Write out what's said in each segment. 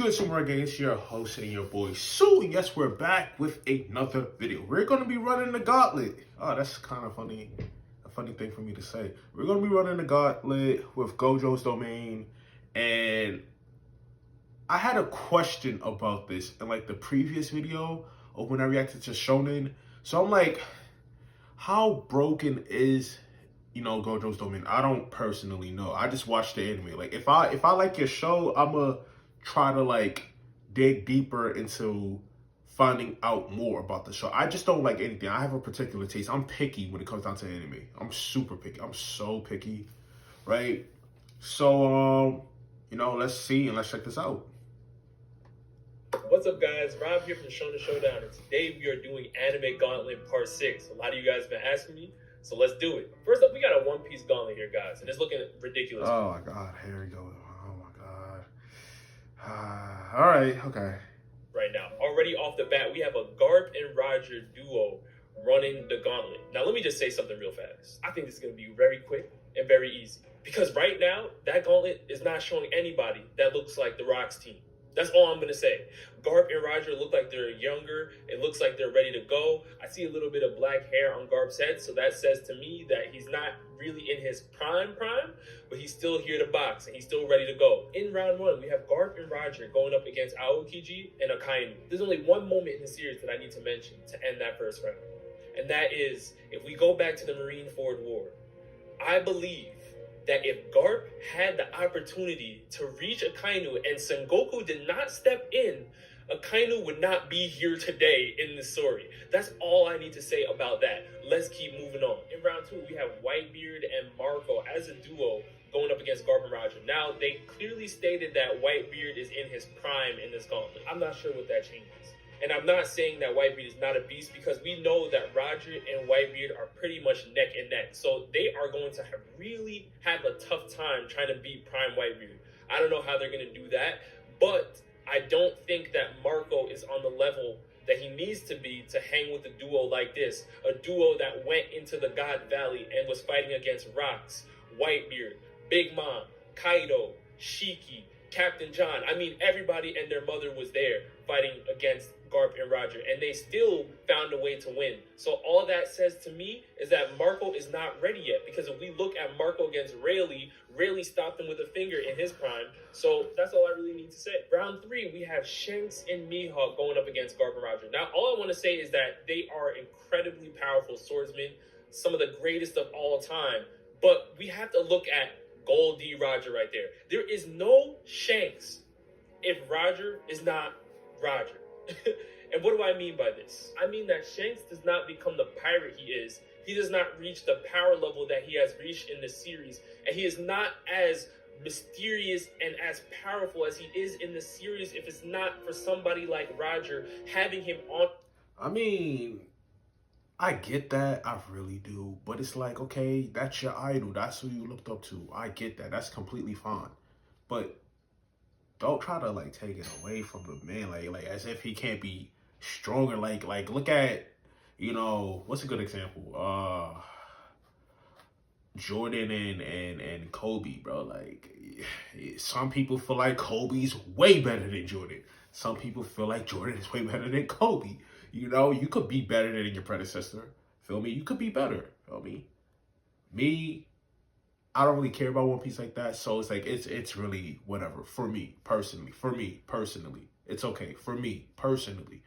Good summer again, it's your host and your boy Sue, and yes, we're back with another video. We're gonna be running the gauntlet. Oh, that's kind of funny, a funny thing for me to say. We're gonna be running the gauntlet with Gojo's domain, and I had a question about this in like the previous video of when I reacted to Shonen. So I'm like, how broken is Gojo's domain? I don't personally know. I just watched the anime. Like if I like your show, I'ma try to like dig deeper into finding out more about the show. I just don't like anything. I have a particular taste. I'm picky when it comes down to anime. I'm super picky. I'm so picky, right? So let's see and let's check this out. What's up, guys? Rob here from Shonen Showdown, and today we are doing Anime Gauntlet Part 6. A lot of you guys have been asking me, so let's do it. First up, we got a One Piece Gauntlet here, guys, and it's looking ridiculous. Oh my god, here we go. Oh my god. All right, okay. Right now, already off the bat, we have a Garp and Roger duo running the gauntlet. Now, let me just say something real fast. I think this is going to be very quick and very easy, because right now, that gauntlet is not showing anybody that looks like the Rock's team. That's all I'm going to say. Garp and Roger look like they're younger. It looks like they're ready to go. I see a little bit of black hair on Garp's head, so that says to me that he's not really in his prime, but he's still here to box, and he's still ready to go. In round one, we have Garp and Roger going up against Aokiji and Akainu. There's only one moment in the series that I need to mention to end that first round, and that is, if we go back to the Marineford War, I believe that if Garp had the opportunity to reach Akainu and Sengoku did not step in, Akainu would not be here today in the story. That's all I need to say about that. Let's keep moving on. In round two, we have Whitebeard and Marco as a duo going up against Garp and Roger. Now, they clearly stated that Whitebeard is in his prime in this gauntlet. I'm not sure what that changes. And I'm not saying that Whitebeard is not a beast, because we know that Roger and Whitebeard are pretty much neck and neck. So they are going to really have a tough time trying to beat Prime Whitebeard. I don't know how they're going to do that, but I don't think that Marco is on the level that he needs to be to hang with a duo like this. A duo that went into the God Valley and was fighting against Rocks, Whitebeard, Big Mom, Kaido, Shiki, Captain John. I mean, everybody and their mother was there fighting against Garp and Roger, and they still found a way to win. So all that says to me is that Marco is not ready yet, because if we look at Marco against Rayleigh stopped him with a finger in his prime. So that's all I really need to say. Round three, we have Shanks and Mihawk going up against Garp and Roger. Now, all I want to say is that they are incredibly powerful swordsmen, some of the greatest of all time, but we have to look at Goldie Roger right there. There is no Shanks if Roger is not Roger. And what do I mean by this? I mean that Shanks does not become the pirate he is. He does not reach the power level that he has reached in the series. And he is not as mysterious and as powerful as he is in the series if it's not for somebody like Roger having him on. I mean, I get that, I really do, but it's like, okay, that's your idol, that's who you looked up to. I get that, that's completely fine, but don't try to like take it away from the man, like as if he can't be stronger. Like look at, what's a good example? Jordan and Kobe, bro. Like, some people feel like Kobe's way better than Jordan. Some people feel like Jordan is way better than Kobe. You could be better than your predecessor. Feel me? You could be better. Feel me? Me, I don't really care about One Piece like that. So it's like, it's really whatever. For me, personally. It's okay. For me, personally.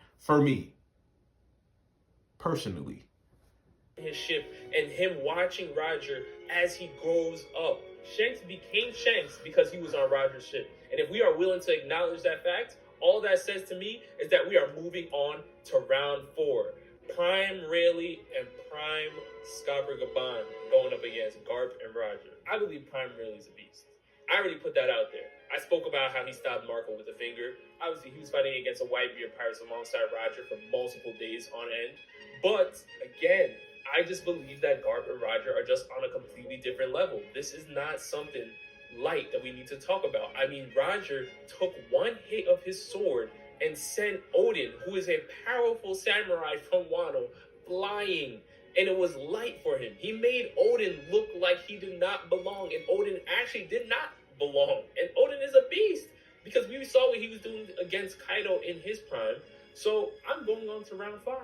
His ship and him watching Roger as he grows up. Shanks became Shanks because he was on Roger's ship. And if we are willing to acknowledge that fact, all that says to me is that we are moving on to round four. Prime Rayleigh and Prime Skabragaban going up against Garp and Roger. I believe Prime Rayleigh is a beast. I already put that out there. I spoke about how he stopped Marco with a finger. Obviously, he was fighting against a Whitebeard Pirates alongside Roger for multiple days on end. But, again, I just believe that Garp and Roger are just on a completely different level. This is not something light that we need to talk about. I mean, Roger took one hit of his sword and sent Odin, who is a powerful samurai from Wano, flying. And it was light for him. He made Odin look like he did not belong. And Odin actually did not belong. And Odin is a beast. because we saw what he was doing against Kaido in his prime. So I'm going on to round 5.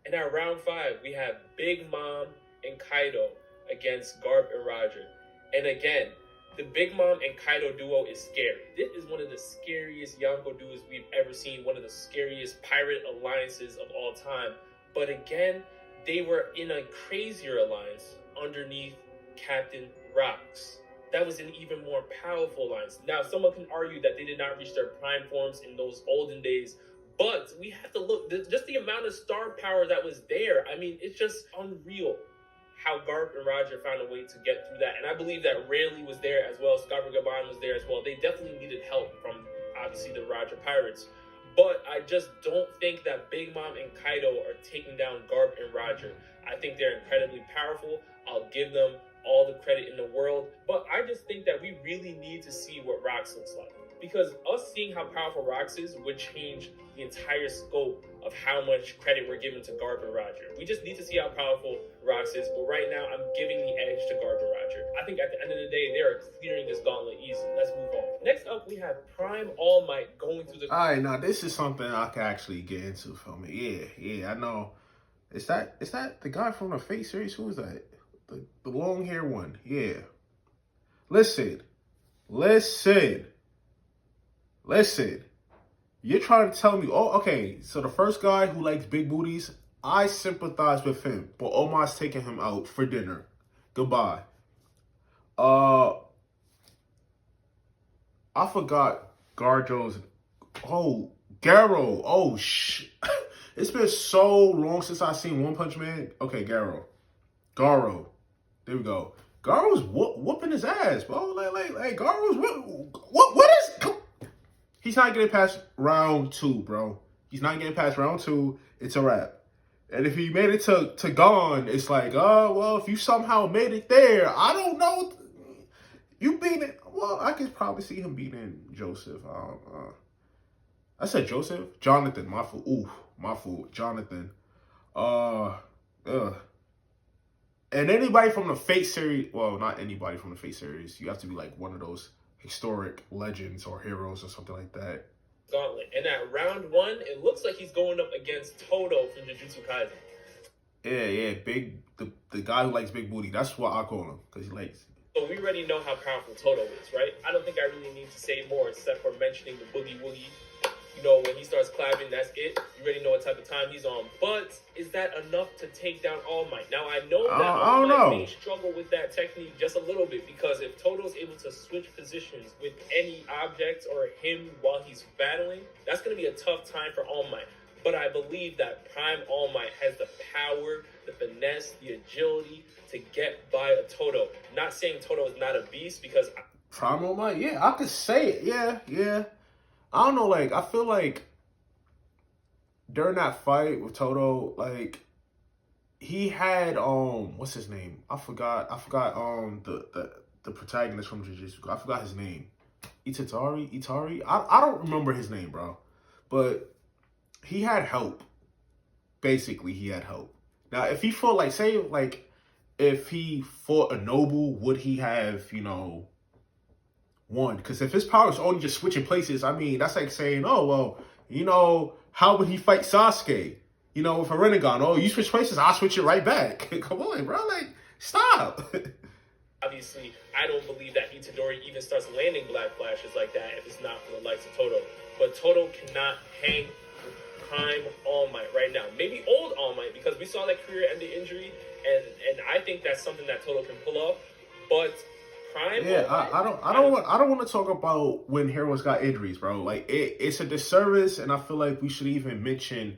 And at round 5, we have Big Mom and Kaido against Garp and Roger. And again, the Big Mom and Kaido duo is scary. This is one of the scariest Yonko duos we've ever seen, one of the scariest pirate alliances of all time. But again, they were in a crazier alliance underneath Captain Rocks. That was an even more powerful alliance. Now, someone can argue that they did not reach their prime forms in those olden days, but we have to look, just the amount of star power that was there. I mean, it's just unreal how Garp and Roger found a way to get through that. And I believe that Rayleigh was there as well. Scott Gaban was there as well. They definitely needed help from, obviously, the Roger Pirates. But I just don't think that Big Mom and Kaido are taking down Garp and Roger. I think they're incredibly powerful. I'll give them all the credit in the world. But I just think that we really need to see what Rocks looks like. Because us seeing how powerful Rocks is would change the entire scope of how much credit we're giving to Garp and Roger. We just need to see how powerful Rocks is. But right now, I'm giving the edge to Garp and Roger. I think at the end of the day, they are clearing this gauntlet easy. Let's move on. Next up, we have Prime All Might going through the... All right, now this is something I can actually get into for me. Yeah, I know. Is that the guy from the Fate series? Who is that? The long hair one. Yeah. Listen. You're trying to tell me, oh, okay, so the first guy who likes big booties, I sympathize with him, but Omar's taking him out for dinner. Goodbye. I forgot Garjo's, Garo. It's been so long since I seen One Punch Man. Okay, Garo. There we go. Garo's whooping his ass, bro. Like Garo's what is... He's not getting past round 2, bro. He's not getting past round 2. It's a wrap. And if he made it to Gon, it's like, oh, well, if you somehow made it there, I don't know. You beat it. Well, I could probably see him beating Joseph. I said Joseph? Jonathan. My fault. Ooh, my fault. Jonathan. And anybody from the Fate series, well, not anybody from the Fate series. You have to be like one of those historic legends or heroes or something like that. Gauntlet. And at round 1, it looks like he's going up against Todo from Jujutsu Kaisen. Yeah, the guy who likes big booty. That's what I call him, because he likes. So we already know how powerful Todo is, right? I don't think I really need to say more except for mentioning the boogie woogie. You know, when he starts clapping, that's it. You already know what type of time he's on. But is that enough to take down All Might? Now, I know that All Might may struggle with that technique just a little bit, because if Toto's able to switch positions with any object or him while he's battling, that's going to be a tough time for All Might. But I believe that Prime All Might has the power, the finesse, the agility to get by a Toto. Not saying Toto is not a beast, because... Prime All Might? Yeah, I could say it. Yeah. I don't know, like, I feel like during that fight with Toto, like, he had, what's his name? I forgot, the protagonist from Jujutsu. I forgot his name. Itari? I don't remember his name, bro. But he had help. Basically, he had help. Now, if he fought, like, say, like, if he fought a noble, would he have, won? Because if his power is only just switching places, I mean, that's like saying, oh, well, how would he fight Sasuke? With a Rinnegan. Oh, you switch places, I'll switch it right back. Come on, bro. Like, stop. Obviously, I don't believe that Itadori even starts landing Black Flashes like that if it's not for the likes of Toto. But Toto cannot hang with Prime All Might right now. Maybe old All Might, because we saw that career-ending injury, and I think that's something that Toto can pull off. But Prime, yeah, I don't want to talk about when heroes got injuries, bro. Like, it's a disservice, and I feel like we should even mention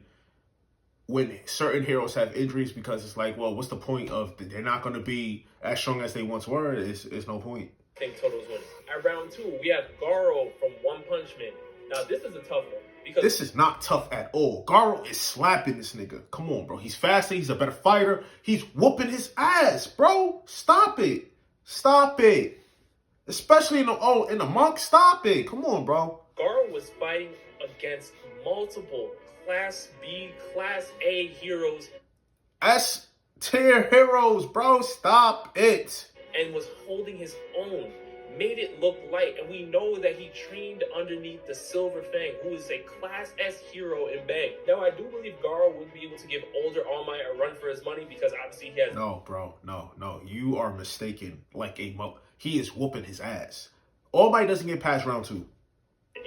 when certain heroes have injuries, because it's like, well, what's the point of, they're not going to be as strong as they once were? It's no point. I think Toto's winning. At round 2, we have Garo from One Punch Man. Now, this is a tough one, because this is not tough at all. Garo is slapping this nigga. Come on, bro. He's faster. He's a better fighter. He's whooping his ass, bro. Stop it. Especially in the monk. Stop it. Come on, bro. Garo was fighting against multiple Class B, Class A heroes. S-tier heroes, bro. Stop it. And was holding his own. made it look light, and we know that he trained underneath the Silver Fang, who is a Class S hero in Bang. Now, I do believe Garo would be able to give older All Might a run for his money because obviously he has... No, bro. No. You are mistaken. He is whooping his ass. All Might doesn't get past round 2.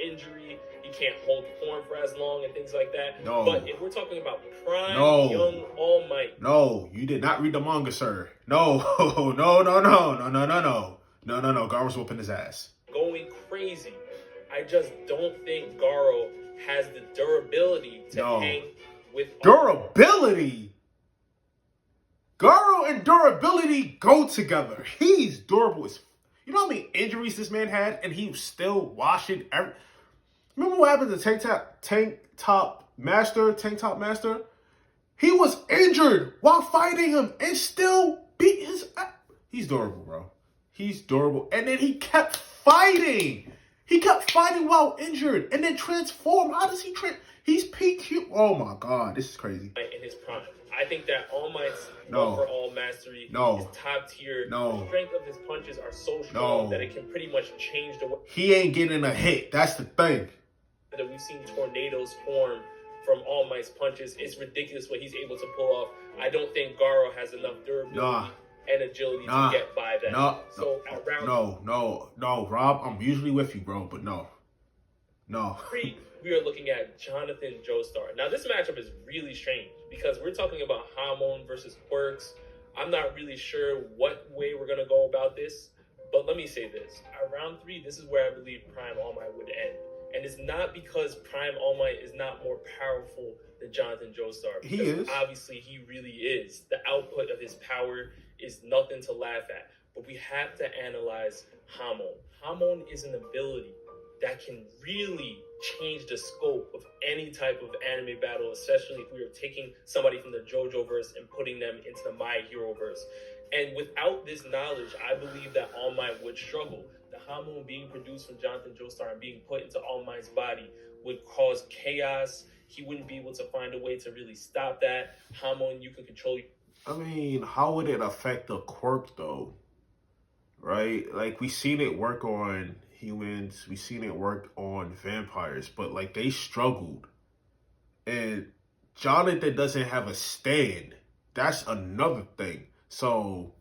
Injury, he can't hold form for as long and things like that. No. But if we're talking about prime young All Might... No, you did not read the manga, sir. No. No. Garo's whooping his ass. Going crazy. I just don't think Garo has the durability to hang with... Durability? Garo and durability go together. He's durable as... You know how many injuries this man had, and he was still washing every... Remember what happened to Tank Top Master? He was injured while fighting him and still beat his... He's durable, bro. He's durable. And then he kept fighting. He kept fighting while injured and then transformed. How does he He's peak. Oh my God, this is crazy. In his prime. I think that All Might's overall mastery is top tier. The strength of his punches are so strong that it can pretty much change the way. He ain't getting a hit. That's the thing. That we've seen tornadoes form from All Might's punches. It's ridiculous what he's able to pull off. I don't think Garo has enough durability and agility to get by that. No, Rob, I'm usually with you, bro, but no. We are looking at Jonathan Joestar. Now, this matchup is really strange because we're talking about Hamon versus Quirks. I'm not really sure what way we're going to go about this, but let me say this. At round 3, this is where I believe Prime All Might would end. And it's not because Prime All Might is not more powerful than Jonathan Joestar. He is. Obviously, he really is. The output of his power is nothing to laugh at. But we have to analyze Hamon. Hamon is an ability that can really change the scope of any type of anime battle, especially if we are taking somebody from the JoJo verse and putting them into the My Hero verse. And without this knowledge, I believe that All Might would struggle. The Hamon being produced from Jonathan Joestar and being put into All Might's body would cause chaos. He wouldn't be able to find a way to really stop that. Hamon, you can control... I mean, how would it affect the quirk, though? Right? Like, we seen it work on humans. We seen it work on vampires. But, like, they struggled. And Jonathan doesn't have a stand. That's another thing. So...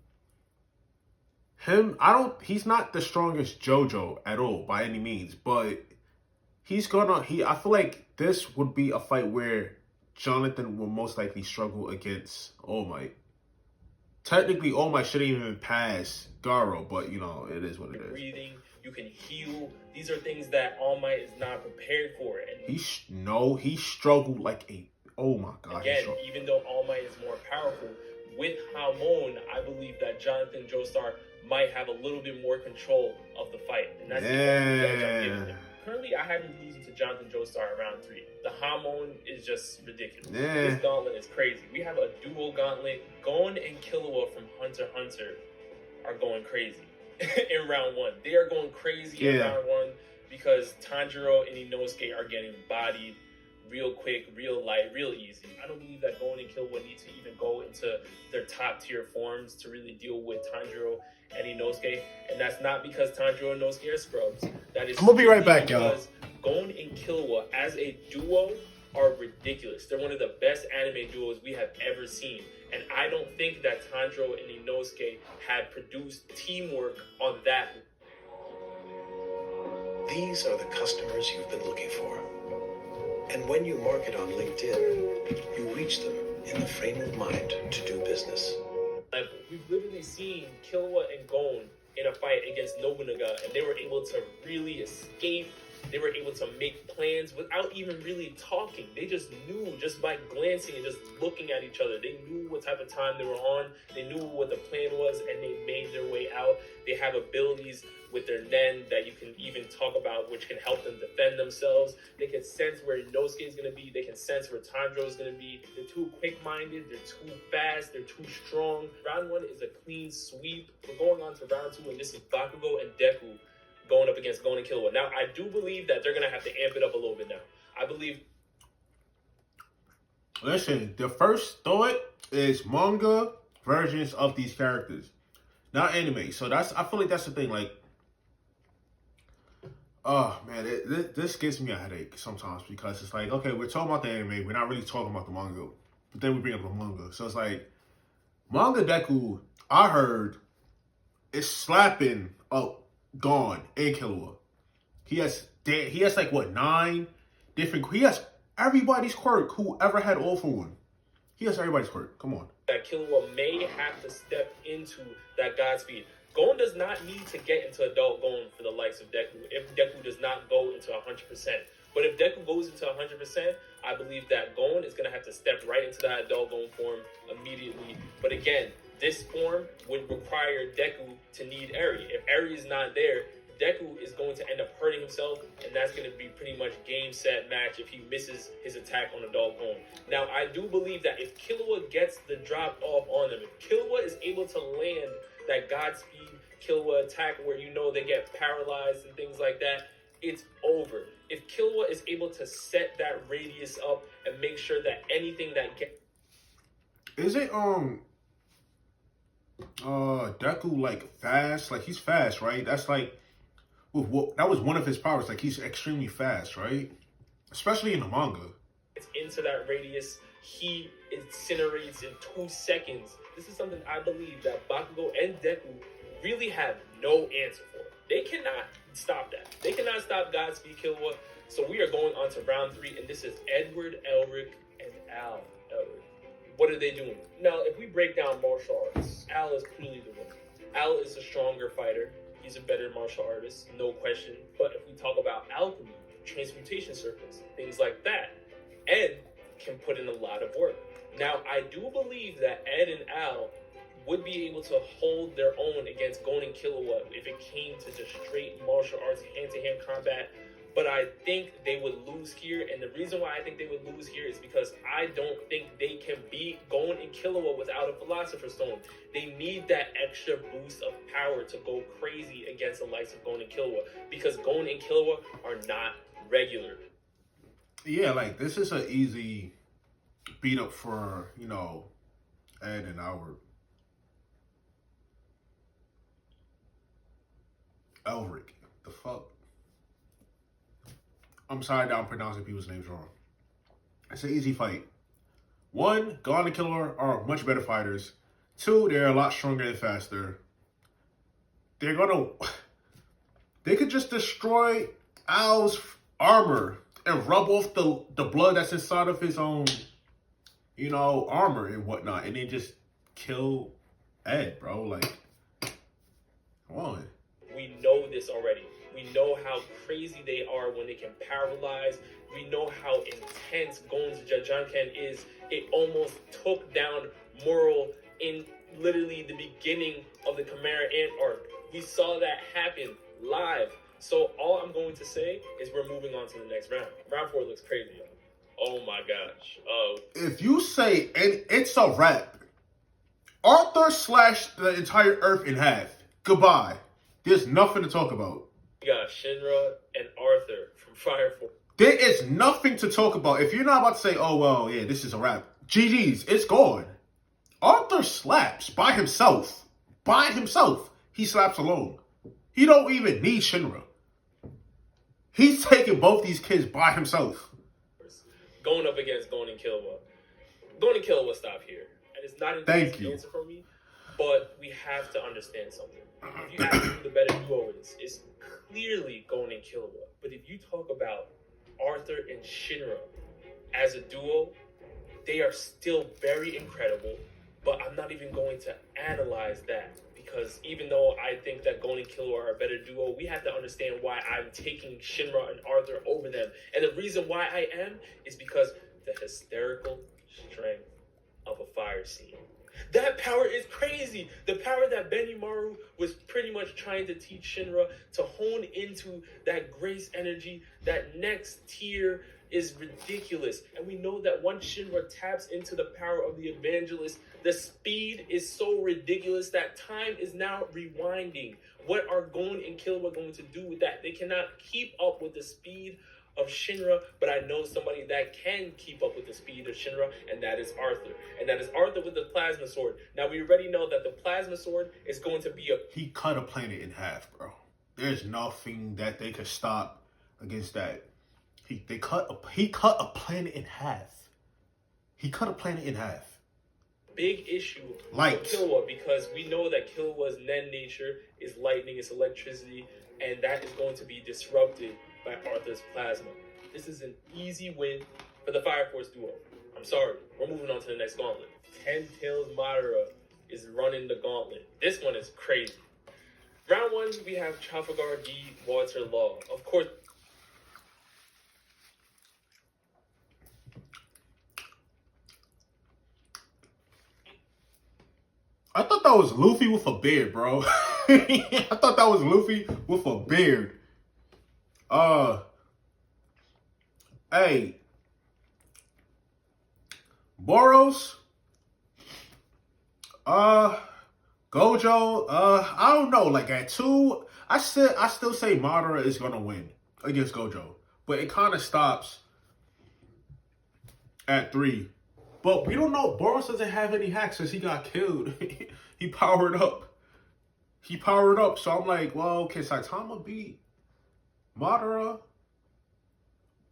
he's not the strongest JoJo at all by any means, but I feel like this would be a fight where Jonathan will most likely struggle against All Might. Technically, All Might shouldn't even pass Garo, but it is what it is. Breathing, you can heal. These are things that All Might is not prepared for. And he struggled like oh my God. Again, even though All Might is more powerful, with Hamon, I believe that Jonathan Joestar might have a little bit more control of the fight. And that's the edge I'm giving him. Currently, I have him losing to Jonathan Joestar around 3. The Hamon is just ridiculous. This Gauntlet is crazy. We have a dual Gauntlet. Gon and Killua from Hunter x Hunter are going crazy in round 1. They are going crazy in round 1 because Tanjiro and Inosuke are getting bodied real quick, real light, real easy. I don't believe that Gon and Killua need to even go into their top tier forms to really deal with Tanjiro and Inosuke, and that's not because Tanjiro and Inosuke are scrubs. That is. I'm gonna be right back, y'all. Because Gon and Killua as a duo are ridiculous. They're one of the best anime duos we have ever seen, and I don't think that Tanjiro and Inosuke had produced teamwork on that. These are the customers you've been looking for. And when you market on LinkedIn, you reach them in the frame of mind to do business. We've literally seen Killua and Gon in a fight against Nobunaga, and they were able to really escape. They were able to make plans without even really talking. They just knew, just by glancing and just looking at each other. They knew what type of time they were on. They knew what the plan was, and they made their way out. They have abilities with their Nen that you can even talk about, which can help them defend themselves. They can sense where Inosuke is going to be. They can sense where Tanjiro is going to be. They're too quick-minded. They're too fast. They're too strong. Round 1 is a clean sweep. We're going on to round 2, and this is Bakugo and Deku going up against Gon and Killua. Now, I do believe that they're going to have to amp it up a little bit now. I believe... Listen, the first thought is manga versions of these characters, not anime. So I feel like that's the thing. Like, Oh man, this gives me a headache sometimes because it's like, okay, we're talking about the anime, we're not really talking about the manga, but then we bring up the manga. So it's like manga Deku, I heard, is slapping up Gon and Killua. He has like what 9 different. He has everybody's quirk who ever had All for One. He has everybody's quirk. Come on. That Killua may have to step into that Godspeed. Gon does not need to get into adult Gon for the likes of Deku if Deku does not go into 100%. But if Deku goes into 100%, I believe that Gon is going to have to step right into that adult Gon form immediately. But again, this form would require Deku to need Eri. If Eri is not there, Deku is going to end up hurting himself, and that's going to be pretty much game, set, match if he misses his attack on Adult Gon. Now, I do believe that if Killua gets the drop off on them, if Killua is able to land that Godspeed Killua attack where you know they get paralyzed and things like that, it's over. If Killua is able to set that radius up and make sure that anything that gets... Is it, Deku, like, fast? Like, he's fast, right? That's, like... that was one of his powers. Like, he's extremely fast, right? Especially in the manga. It's into that radius. He incinerates in 2 seconds. This is something I believe that Bakugo and Deku really have no answer for. They cannot stop that. They cannot stop Godspeed Killua. So we are going on to round 3, and this is Edward, Elric, and Al Elric. What are they doing? Now, if we break down martial arts, Al is clearly the winner. Al is a stronger fighter. He's a better martial artist, no question. But if we talk about alchemy, transmutation circles, things like that, Ed can put in a lot of work. Now, I do believe that Ed and Al would be able to hold their own against Gon and Killua if it came to just straight martial arts, hand-to-hand combat. But I think they would lose here, and the reason why I think they would lose here is because I don't think they can beat Gon and Killua without a Philosopher's Stone. They need that extra boost of power to go crazy against the likes of Gon and Killua, because Gon and Killua are not regular. Yeah, like, this is an easy beat up for, Ed and Albert. Elric. The fuck? I'm sorry that I'm pronouncing people's names wrong. It's an easy fight. 1, Gon and Killua are much better fighters. 2, they're a lot stronger and faster. They could just destroy Al's armor and rub off the blood that's inside of his own, armor and whatnot, and then just kill Ed, bro. Like, come on. We know this already. We know how crazy they are when they can paralyze. We know how intense Gon's Jajanken is. It almost took down Moro in literally the beginning of the Chimera Ant arc. We saw that happen live. So all I'm going to say is we're moving on to the next round. Round 4 looks crazy, y'all. Oh my gosh. If you say it's a wrap, Arthur slashed the entire Earth in half. Goodbye. There's nothing to talk about. We got Shinra and Arthur from Fire Force. There is nothing to talk about. If you're not about to say, oh, well, yeah, this is a wrap. GG's, it's gone. Arthur slaps by himself. By himself. He slaps alone. He don't even need Shinra. He's taking both these kids by himself. Going up against Gon and Killua. Gon and Killua stop here. And it's not an easy answer for me, but we have to understand something. If you ask who the better duo is, it's clearly Gon and Killua. But if you talk about Arthur and Shinra as a duo, they are still very incredible, but I'm not even going to analyze that, because even though I think that Gon and Killua are a better duo, we have to understand why I'm taking Shinra and Arthur over them. And the reason why I am is because the hysterical strength of a fire scene. That power is crazy. The power that Benimaru was pretty much trying to teach Shinra to hone into that grace energy, that next tier, is ridiculous. And we know that once Shinra taps into the power of the evangelist, the speed is so ridiculous that time is now rewinding. What are Gon and Killua going to do with that? They cannot keep up with the speed of Shinra, but I know somebody that can keep up with the speed of Shinra, and that is Arthur. And that is Arthur with the plasma sword. Now, we already know that the plasma sword is going to be He cut a planet in half, bro. there's nothing that they could stop against that. He cut a planet in half. He cut a planet in half. Big issue Light. with Killua, because we know that Killua's Nen nature is lightning, it's electricity, and that is going to be disrupted by Arthur's plasma. This is an easy win for the Fire Force duo. I'm sorry, we're moving on to the next gauntlet. Ten Tails Madara is running the gauntlet. This one is crazy. Round 1, we have Trafalgar D. Water Law. Of course, I thought that was Luffy with a beard, bro. I thought that was Luffy with a beard. Hey, Boros, Gojo, I don't know. Like at 2, I still say Madara is gonna win against Gojo, but it kind of stops at 3. But we don't know. Boros doesn't have any hacks since he got killed. He powered up. So I'm like, well, can Saitama beat Madara?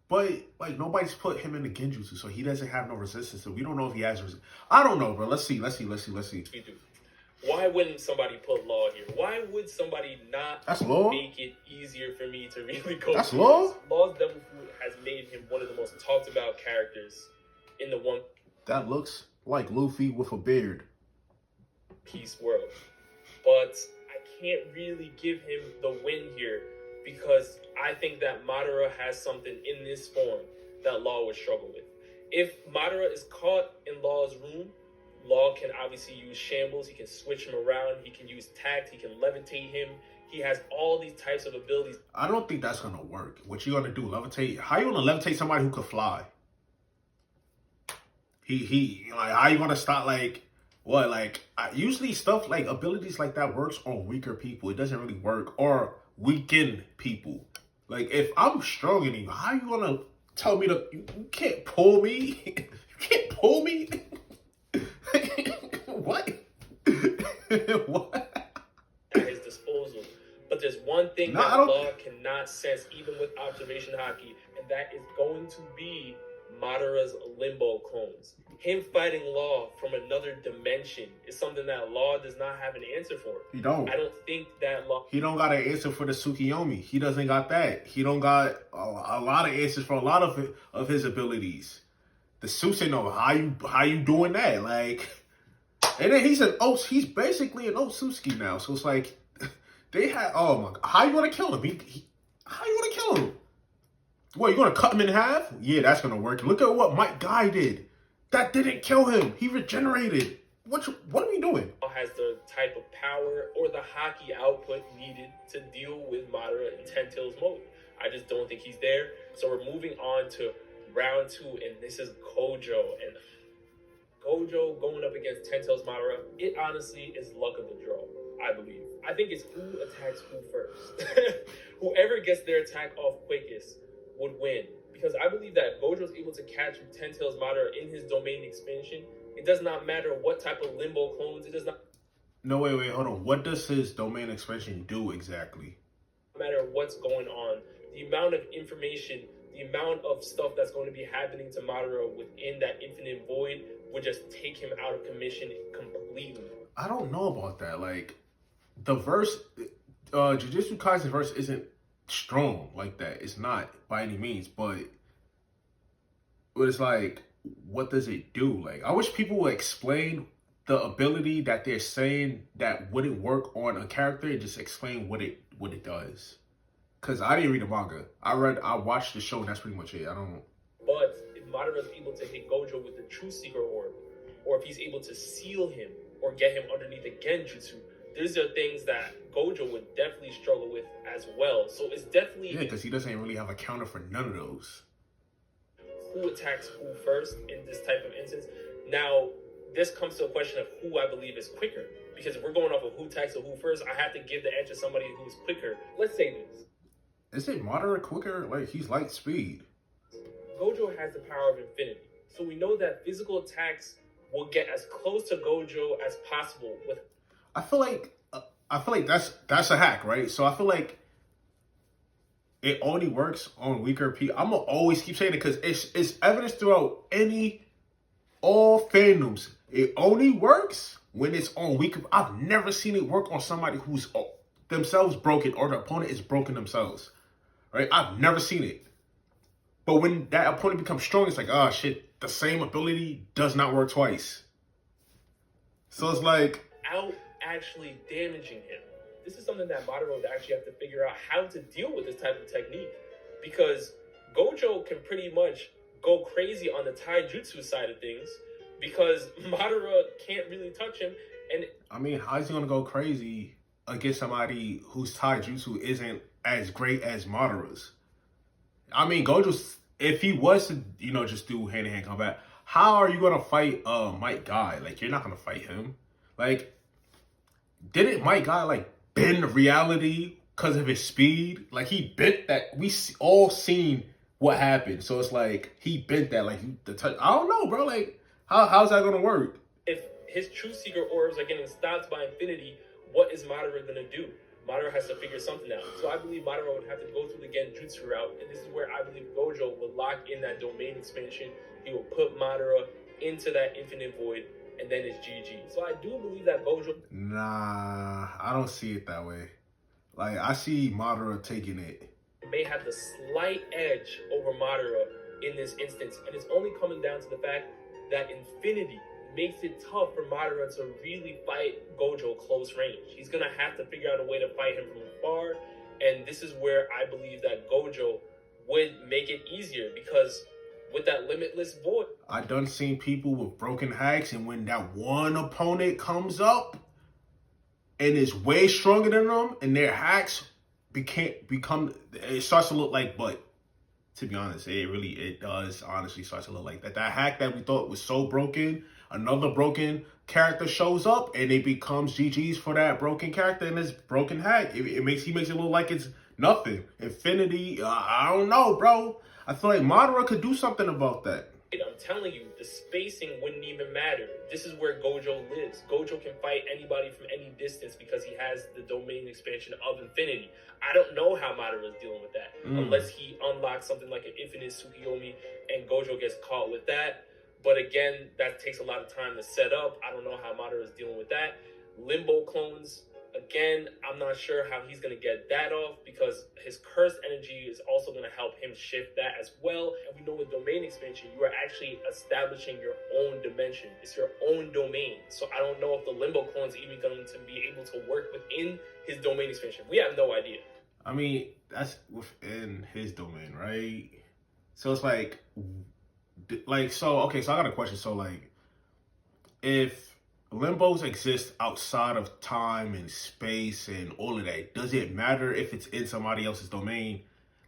But like nobody's put him in the Genjutsu, so he doesn't have no resistance. So we don't know if he has resistance. I don't know, bro. Let's see. we do. Why wouldn't somebody put Law here? Why would somebody not That's Law? make it easier for me to really go? That's through Law? this? Law's Devil Fruit has made him one of the most talked about characters in the One That looks like Luffy with a beard. Piece world. But I can't really give him the win here because I think that Madara has something in this form that Law would struggle with. If Madara is caught in Law's room, Law can obviously use shambles, he can switch him around, he can use tact, he can levitate him. He has all these types of abilities. I don't think that's gonna work. What you gonna do? Levitate? How you gonna levitate somebody who could fly? He like how you gonna stop like what like usually stuff like abilities like that works on weaker people. It doesn't really work or weaken people. Like if I'm stronger than you, how you gonna tell me to you can't pull me? You can't pull me? What? What? At his disposal. But there's one thing that Law cannot sense even with observation hockey, and that is going to be Madara's limbo clones. Him fighting Law from another dimension is something that Law does not have an answer for. He don't. I don't think that Law... He don't got an answer for the Tsukiyomi. He doesn't got that. He don't got a lot of answers for a lot of his abilities. The Susanoo, how you doing that? Like, and then he's basically an Otsutsuki now. So it's like they had how you gonna kill him? How you gonna kill him? What, you gonna cut him in half? Yeah, that's gonna work. Look at what Mike Guy did. That didn't kill him. He regenerated. What are we doing? Has the type of power or the hockey output needed to deal with Madara in Ten Tails mode. I just don't think he's there. So we're moving on to round 2, and this is Gojo. And Gojo going up against Ten Tails Madara, it honestly is luck of the draw, I believe. I think it's who attacks who first. Whoever gets their attack off quickest would win. Because I believe that Gojo is able to catch Ten Tails Madara in his domain expansion. It does not matter what type of limbo clones. It does not... No, wait, hold on. What does his domain expansion do exactly? No matter what's going on, the amount of information, the amount of stuff that's going to be happening to Madara within that infinite void would just take him out of commission completely. I don't know about that. Like, the verse, Jujutsu Kaisen verse isn't strong like that. It's not by any means, but it's like, what does it do? Like, I wish people would explain the ability that they're saying that wouldn't work on a character and just explain what it does. Because I didn't read the manga. I watched the show and that's pretty much it. I don't... But if Madara is able to hit Gojo with the True Seeker Orb, or if he's able to seal him or get him underneath a Genjutsu, these are things that Gojo would definitely struggle with as well. So it's definitely... Yeah, because he doesn't really have a counter for none of those. Who attacks who first in this type of instance. Now, this comes to a question of who I believe is quicker. Because if we're going off of who attacks or who first, I have to give the answer to somebody who's quicker. Let's say this. Is it Madara quicker? Like, he's light speed. Gojo has the power of infinity. So we know that physical attacks will get as close to Gojo as possible with... I feel like that's a hack, right? So I feel like it only works on weaker people. I'm gonna always keep saying it because it's evidence throughout all fandoms. It only works when it's on weaker. I've never seen it work on somebody who's themselves broken or the opponent is broken themselves. Right? I've never seen it. But when that opponent becomes strong, it's like, oh shit, the same ability does not work twice. So it's like, out actually damaging him. This is something that Madara would actually have to figure out how to deal with this type of technique, because Gojo can pretty much go crazy on the taijutsu side of things because Madara can't really touch him. And I mean, how's he gonna go crazy against somebody whose taijutsu isn't as great as Madara's? I mean, Gojo's, if he was to, just do hand-to-hand combat, how are you gonna fight Might Guy? Like, you're not gonna fight him. Like, didn't Might Guy like bend reality because of his speed? Like, he bent that. We all seen what happened. So it's like he bent that. Like, I don't know, bro. Like, how's that gonna work? if his True Seeker orbs are getting stopped by Infinity, what is Madara gonna do? Madara has to figure something out. So I believe Madara would have to go through the Genjutsu route, and this is where I believe Gojo will lock in that domain expansion. He will put Madara into that infinite void, and then it's GG. So I do believe that Gojo... Nah, I don't see it that way. Like, I see Madara taking it. may have the slight edge over Madara in this instance, and it's only coming down to the fact that Infinity makes it tough for Madara to really fight Gojo close range. He's gonna have to figure out a way to fight him from afar, and this is where I believe that Gojo would make it easier, because with that limitless void, I done seen people with broken hacks, and when that one opponent comes up and is way stronger than them, and their hacks it starts to look like butt. To be honest, it does honestly start to look like that. That hack that we thought was so broken, another broken character shows up and it becomes GG's for that broken character and this broken hack. He makes it look like it's nothing. Infinity, I don't know, bro. I feel like Madara could do something about that. I'm telling you, the spacing wouldn't even matter. This is where Gojo lives. Gojo can fight anybody from any distance because he has the domain expansion of Infinity. I don't know how Madara is dealing with that, unless he unlocks something like an infinite Tsukiyomi and Gojo gets caught with that. But again, that takes a lot of time to set up. I don't know how Madara is dealing with that. Limbo clones, again, I'm not sure how he's going to get that off, because his cursed energy is also going to help him shift that as well. And we know with domain expansion, you are actually establishing your own dimension. It's your own domain. So I don't know if the Limbo clones are even going to be able to work within his domain expansion. We have no idea. I mean, that's within his domain, right? So it's like, so I got a question. So like, if Limbos exist outside of time and space and all of that, does it matter if it's in somebody else's domain?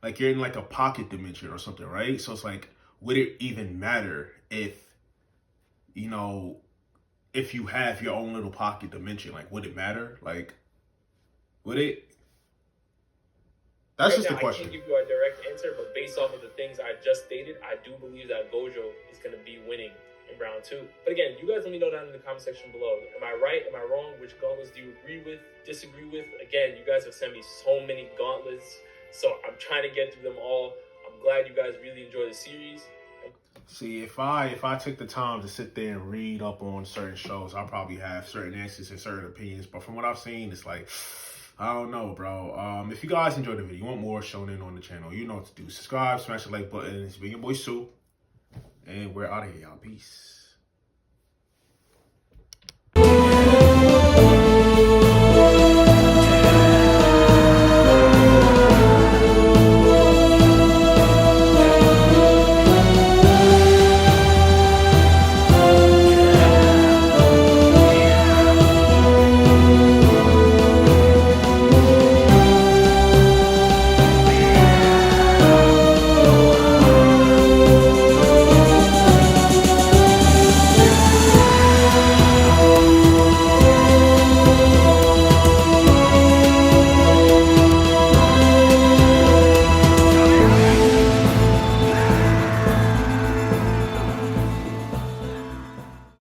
Like, you're in like a pocket dimension or something, right? So it's like, would it even matter if you have your own little pocket dimension? Like, would it matter? Like, would it? That's just the question. I can't give you a direct answer, but based off of the things I just stated, I do believe that Gojo is going to be winning in round 2. But again, you guys let me know down in the comment section below. Am I right? Am I wrong? Which gauntlets do you agree with, disagree with? Again, you guys have sent me so many gauntlets, so I'm trying to get through them all. I'm glad you guys really enjoy the series. See, if I took the time to sit there and read up on certain shows, I'll probably have certain answers and certain opinions. But from what I've seen, it's like, I don't know, bro. If you guys enjoyed the video, you want more shonen on the channel, you know what to do. Subscribe, smash the like button. It's been your boy Sue, and we're out of here, y'all. Peace.